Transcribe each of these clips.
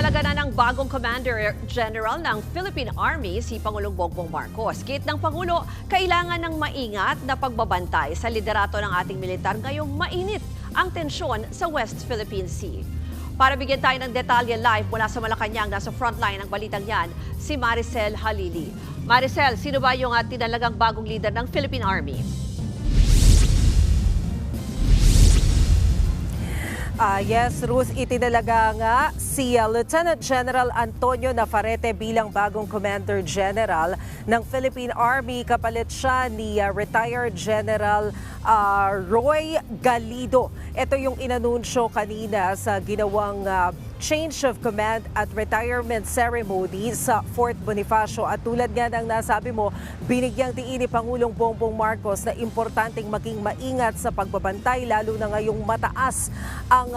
Tinalaga na ng bagong Commander General ng Philippine Army si Pangulong Bongbong Marcos. Git ng Pangulo, kailangan ng maingat na pagbabantay sa liderato ng ating militar ngayong mainit ang tensyon sa West Philippine Sea. Para bigyan tayo ng detalye live mula sa Malacanang, nasa frontline ng balitang yan, si Maricel Halili. Maricel, sino ba yung tinalagang bagong leader ng Philippine Army? Yes, Ruth, itinalaga nga si Lieutenant General Antonio Navarrete bilang bagong Commander General ng Philippine Army. Kapalit siya ni retired General Roy Galido. Ito yung inanunsyo kanina sa ginawang change of command at retirement ceremony sa Fort Bonifacio. At tulad nga ng nasabi mo, binigyang diin ni Pangulong Bongbong Marcos na importanteng maging maingat sa pagbabantay, lalo na ngayong mataas ang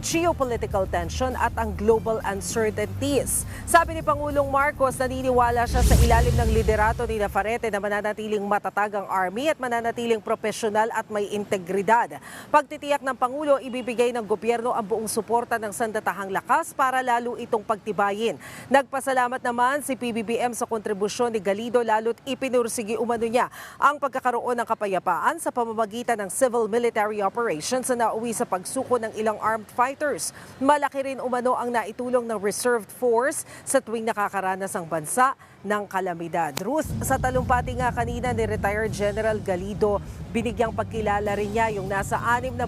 geopolitical tension at ang global uncertainties. Sabi ni Pangulong Marcos, naniniwala siya sa ilalim ng liderato ni Navarrete na mananatiling matatag ang army at mananatiling profesional at may integridad. Pagtitiyak ng Pangulo, ibibigay ng gobyerno ang buong suporta ng sandatahang lakas para lalo itong pagtibayin. Nagpasalamat naman si PBBM sa kontribusyon ni Galido, lalo't ipinursigi umano niya ang pagkakaroon ng kapayapaan sa pamamagitan ng civil-military operations na nauwi sa pagsuko ng ilang armed fighters. Malaki rin umano ang naitulong ng reserved force sa tuwing nakakaranas ang bansa ng kalamidad. Ruth, sa talumpati nga kanina ni retired General Galido, binigyang pagkilala rin niya yung nasa 69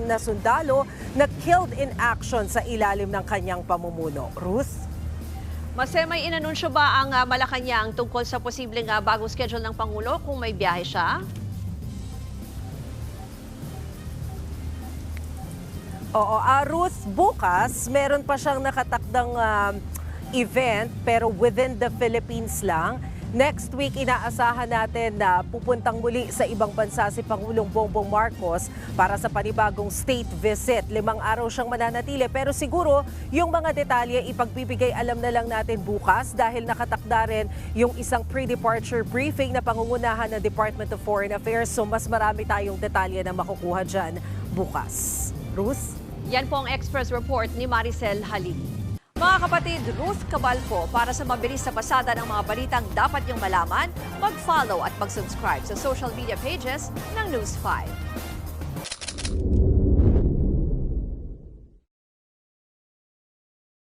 na sundalo na killed in action sa ilalim ng kanyang pamumuno. Ruth? May inanunsyo ba ang Malacanang tungkol sa posibleng bagong schedule ng Pangulo kung may biyahe siya? Oo, Ruth, bukas meron pa siyang nakatakdang event pero within the Philippines lang. Next week, inaasahan natin na pupuntang muli sa ibang bansa si Pangulong Bongbong Marcos para sa panibagong state visit. 5 araw siyang mananatili pero siguro yung mga detalye ipagbibigay alam na lang natin bukas dahil nakatakda rin yung isang pre-departure briefing na pangungunahan ng Department of Foreign Affairs. So mas marami tayong detalye na makukuha dyan bukas. Ruth? Yan po ang Express Report ni Maricel Halili. Mga kapatid, Ruth Cabalco, para sa mabilis na pasada ng mga balitang dapat niyong malaman, mag-follow at mag-subscribe sa social media pages ng News 5.